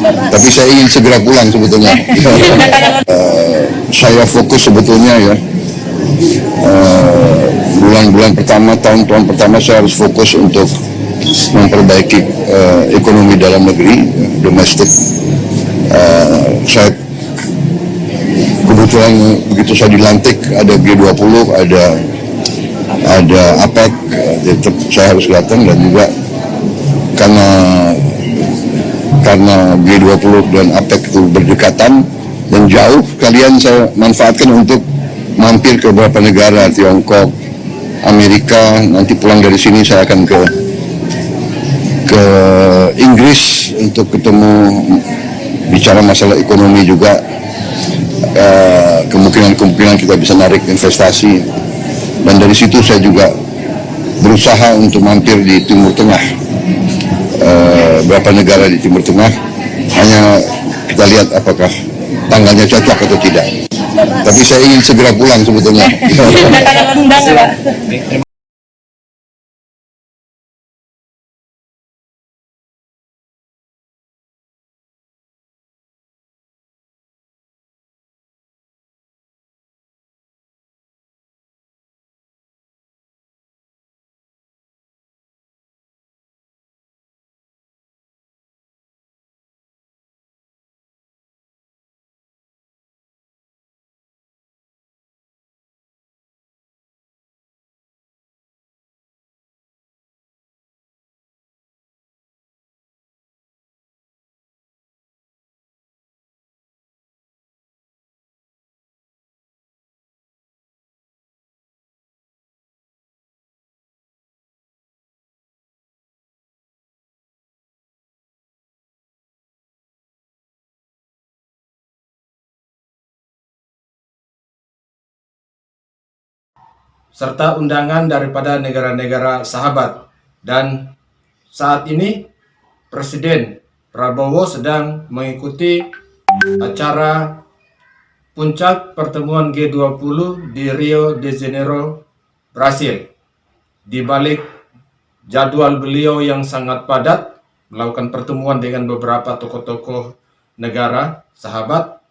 Tapi saya ingin segera pulang sebetulnya. Saya fokus sebetulnya ya. Bulan-bulan pertama, tahun-tahun pertama saya harus fokus untuk memperbaiki ekonomi dalam negeri, domestik. Saya kebetulan begitu saya dilantik ada G20, ada APEC, tetap saya harus datang, dan juga karena G20 dan APEC itu berdekatan dan jauh, kalian saya manfaatkan untuk mampir ke beberapa negara, Tiongkok, Amerika. Nanti pulang dari sini saya akan ke Inggris untuk ketemu, bicara masalah ekonomi juga. Kemungkinan kita bisa narik investasi, dan dari situ saya juga berusaha untuk mampir di Timur Tengah, beberapa negara di Timur Tengah. Hanya kita lihat apakah tanggalnya cocok atau tidak. Tapi saya ingin segera pulang sebetulnya. serta undangan daripada negara-negara sahabat. Dan saat ini Presiden Prabowo sedang mengikuti acara puncak pertemuan G20 di Rio de Janeiro, Brasil. Di balik jadwal beliau yang sangat padat melakukan pertemuan dengan beberapa tokoh-tokoh negara sahabat,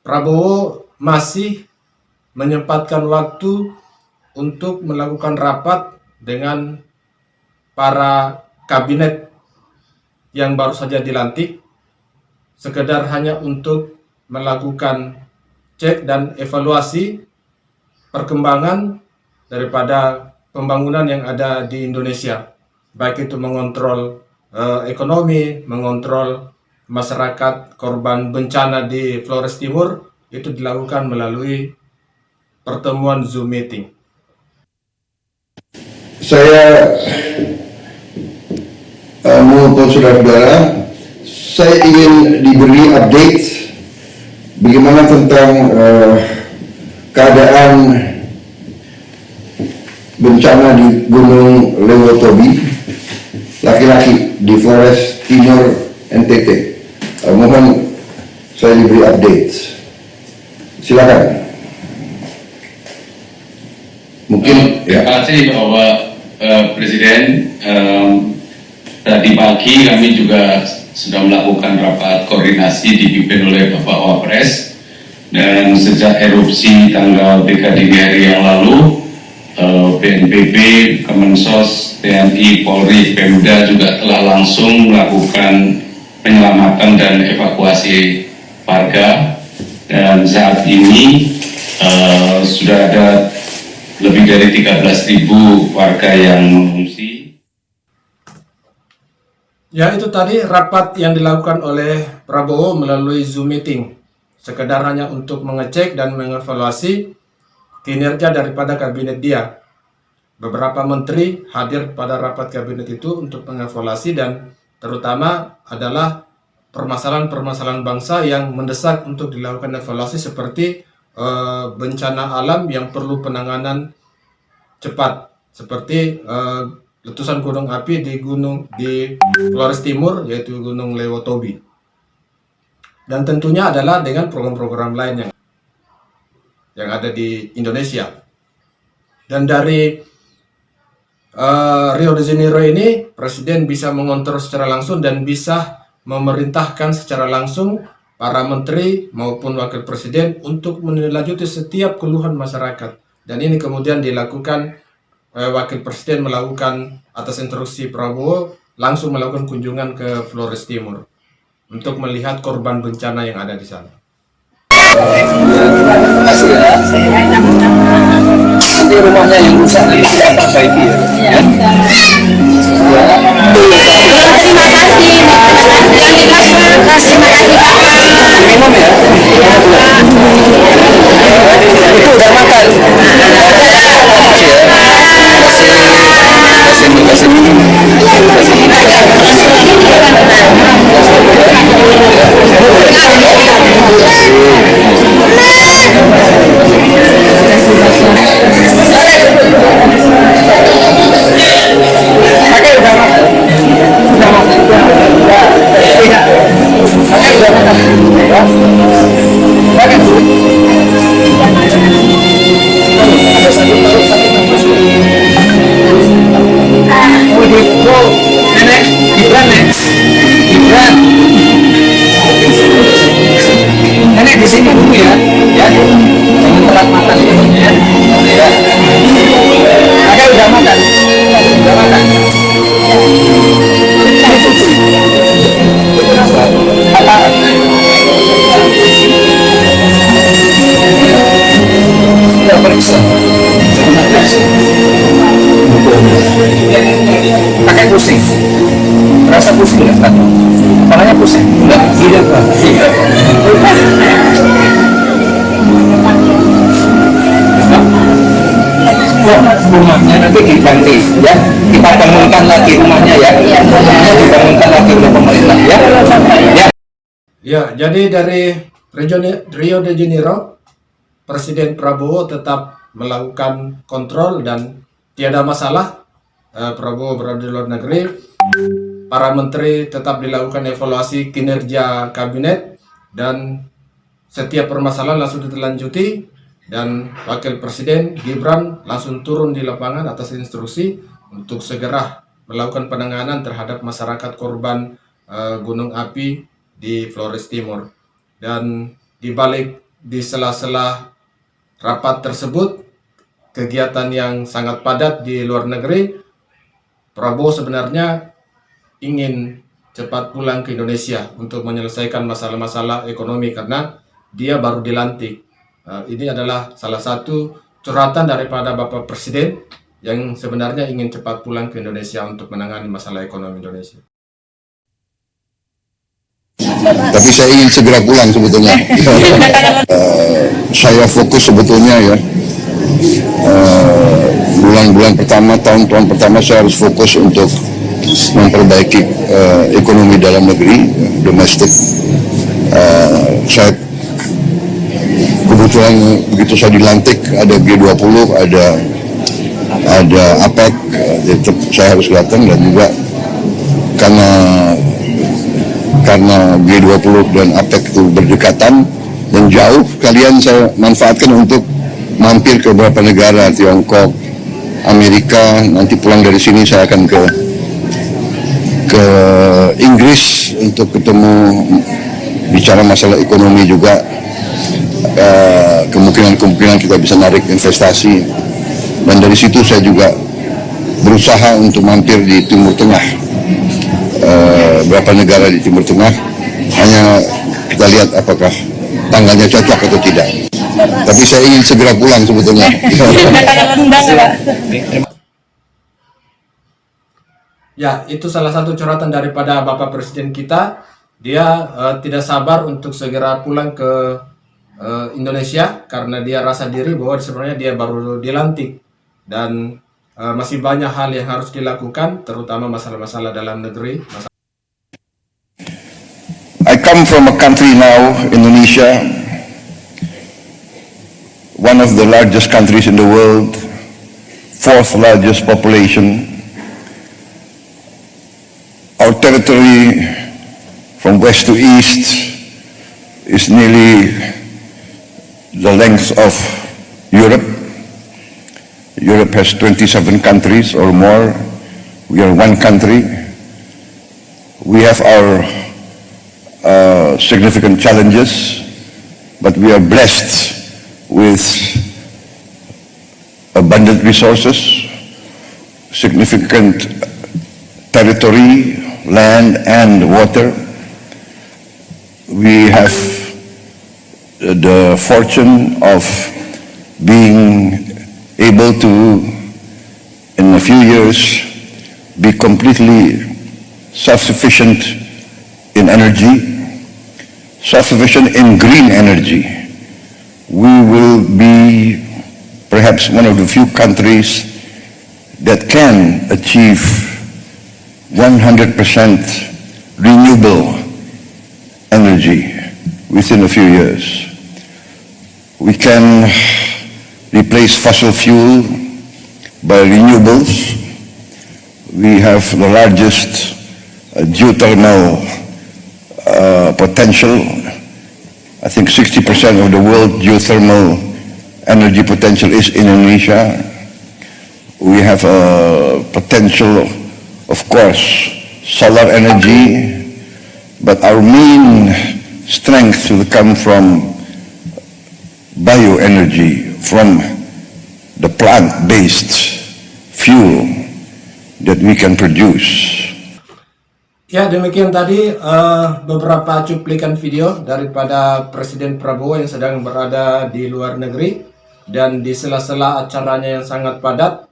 Prabowo masih menyempatkan waktu untuk melakukan rapat dengan para kabinet yang baru saja dilantik, sekedar hanya untuk melakukan cek dan evaluasi perkembangan daripada pembangunan yang ada di Indonesia, baik itu mengontrol ekonomi, mengontrol masyarakat korban bencana di Flores Timur. Itu dilakukan melalui pertemuan Zoom meeting. Saya mengumpul saudara-saudara, saya ingin diberi update bagaimana tentang keadaan bencana di Gunung Lewotobi, laki-laki di Flores Timur, NTT. Mohon saya diberi update. Silakan. Mungkin terima kasih Bapak Presiden. Tadi pagi kami juga sudah melakukan rapat koordinasi dipimpin oleh Bapak Wapres, dan sejak erupsi tanggal 3 dini hari yang lalu, BNPB, Kemensos, TNI, Polri, Pemda juga telah langsung melakukan penyelamatan dan evakuasi warga, dan saat ini sudah ada lebih dari 13.000 warga yang mengungsi. Ya, itu tadi rapat yang dilakukan oleh Prabowo melalui Zoom meeting, sekedar hanya untuk mengecek dan mengevaluasi kinerja daripada kabinet dia. Beberapa menteri hadir pada rapat kabinet itu untuk mengevaluasi, dan terutama adalah permasalahan-permasalahan bangsa yang mendesak untuk dilakukan evaluasi, seperti bencana alam yang perlu penanganan cepat, seperti letusan gunung api di Flores Timur, yaitu Gunung Lewotobi. Dan tentunya adalah dengan program-program lain yang ada di Indonesia. Dan dari Rio de Janeiro ini, Presiden bisa mengontrol secara langsung dan bisa memerintahkan secara langsung para menteri maupun wakil presiden untuk menindaklanjuti setiap keluhan masyarakat. Dan ini kemudian dilakukan, wakil presiden melakukan atas instruksi Prabowo langsung melakukan kunjungan ke Flores Timur untuk melihat korban bencana yang ada di sana. Nanti rumahnya yang rusak nanti saya perbaiki ya. Minum ya. Itu udah makan. Nenek di sini dulu ya, jangan telat makan ya. Kakek udah makan, udah makan. Apa? Sudah periksa. Kakek pusing, rasa pusing nggak kan? Kepalanya pusing? Enggak, tidak Pak. Rumahnya nanti diganti ya, kita bangunkan lagi rumahnya ya, rumahnya dibangunkan lagi oleh pemerintah ya. Ya, jadi dari Rio de Janeiro, Presiden Prabowo tetap melakukan kontrol dan tiada masalah. Prabowo berada di luar negeri, para menteri tetap dilakukan evaluasi kinerja kabinet dan setiap permasalahan langsung ditindaklanjuti, dan wakil presiden Gibran langsung turun di lapangan atas instruksi untuk segera melakukan penanganan terhadap masyarakat korban gunung api di Flores Timur. Dan di sela-sela rapat tersebut, kegiatan yang sangat padat di luar negeri, Prabowo sebenarnya ingin cepat pulang ke Indonesia untuk menyelesaikan masalah-masalah ekonomi karena dia baru dilantik. Ini adalah salah satu curhatan daripada Bapak Presiden yang sebenarnya ingin cepat pulang ke Indonesia untuk menangani masalah ekonomi Indonesia. Tapi saya ingin segera pulang sebetulnya. Saya fokus sebetulnya ya. Bulan-bulan pertama, tahun-tahun pertama saya harus fokus untuk memperbaiki ekonomi dalam negeri, domestik. Saya kebetulan begitu saya dilantik ada G20, ada APEC, tetap saya harus datang, dan juga karena G20 dan APEC itu berdekatan dan jauh, kalian saya manfaatkan untuk mampir ke beberapa negara, Tiongkok, Amerika. Nanti pulang dari sini saya akan ke Inggris untuk ketemu, bicara masalah ekonomi juga, kemungkinan kita bisa narik investasi. Dan dari situ saya juga berusaha untuk mampir di Timur Tengah, beberapa negara di Timur Tengah. Hanya kita lihat apakah tanggalnya cocok atau tidak. Tapi saya ingin segera pulang sebetulnya. Ya, itu salah satu curhatan daripada Bapak Presiden kita. Dia tidak sabar untuk segera pulang ke Indonesia karena dia rasa diri bahwa sebenarnya dia baru dilantik dan masih banyak hal yang harus dilakukan, terutama masalah-masalah dalam negeri. I come from a country now, Indonesia, one of the largest countries in the world, fourth largest population. Our territory from west to east is nearly the length of Europe. Europe has 27 countries or more. We are one country. We have our significant challenges, but we are blessed with abundant resources, significant territory, land and water. We have the fortune of being able to, in a few years, be completely self-sufficient in energy, self-sufficient in green energy. We will be perhaps one of the few countries that can achieve 100% renewable energy within a few years. We can replace fossil fuel by renewables. We have the largest geothermal potential. I think 60% of the world geothermal energy potential is in Indonesia. We have a potential, of course, solar energy, but our main strength will come from bioenergy, from the plant-based fuel that we can produce. Ya, demikian tadi beberapa cuplikan video daripada Presiden Prabowo yang sedang berada di luar negeri, dan di sela-sela acaranya yang sangat padat,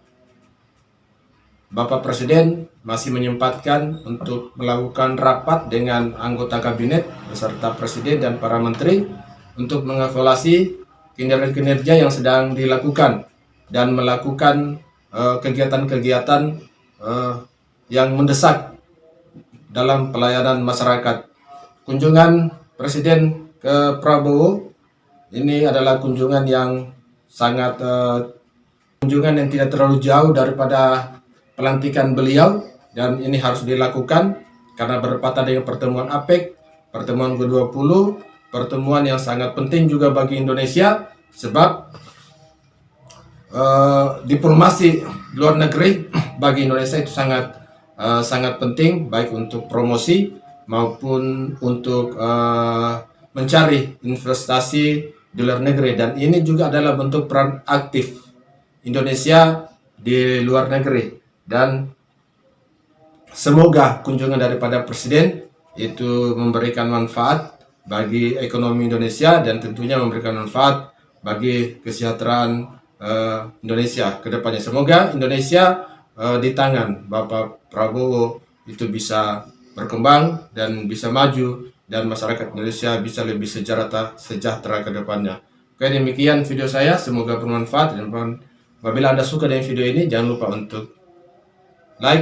Bapak Presiden masih menyempatkan untuk melakukan rapat dengan anggota kabinet beserta Presiden dan para menteri untuk mengevaluasi kinerja yang sedang dilakukan dan melakukan kegiatan-kegiatan yang mendesak dalam pelayanan masyarakat. Kunjungan Presiden ke Prabowo ini adalah kunjungan yang sangat kunjungan yang tidak terlalu jauh daripada pelantikan beliau, dan ini harus dilakukan karena bertepatan dengan pertemuan APEC, pertemuan G20, pertemuan yang sangat penting juga bagi Indonesia, sebab diplomasi luar negeri bagi Indonesia itu sangat penting, baik untuk promosi maupun untuk mencari investasi di luar negeri, dan ini juga adalah bentuk peran aktif Indonesia di luar negeri. Dan semoga kunjungan daripada Presiden itu memberikan manfaat bagi ekonomi Indonesia dan tentunya memberikan manfaat bagi kesejahteraan Indonesia ke depannya. Semoga Indonesia di tangan Bapak Prabowo itu bisa berkembang dan bisa maju, dan masyarakat Indonesia bisa lebih sejahtera ke depannya. Oke, demikian video saya, semoga bermanfaat, dan apabila Anda suka dengan video ini, jangan lupa untuk like,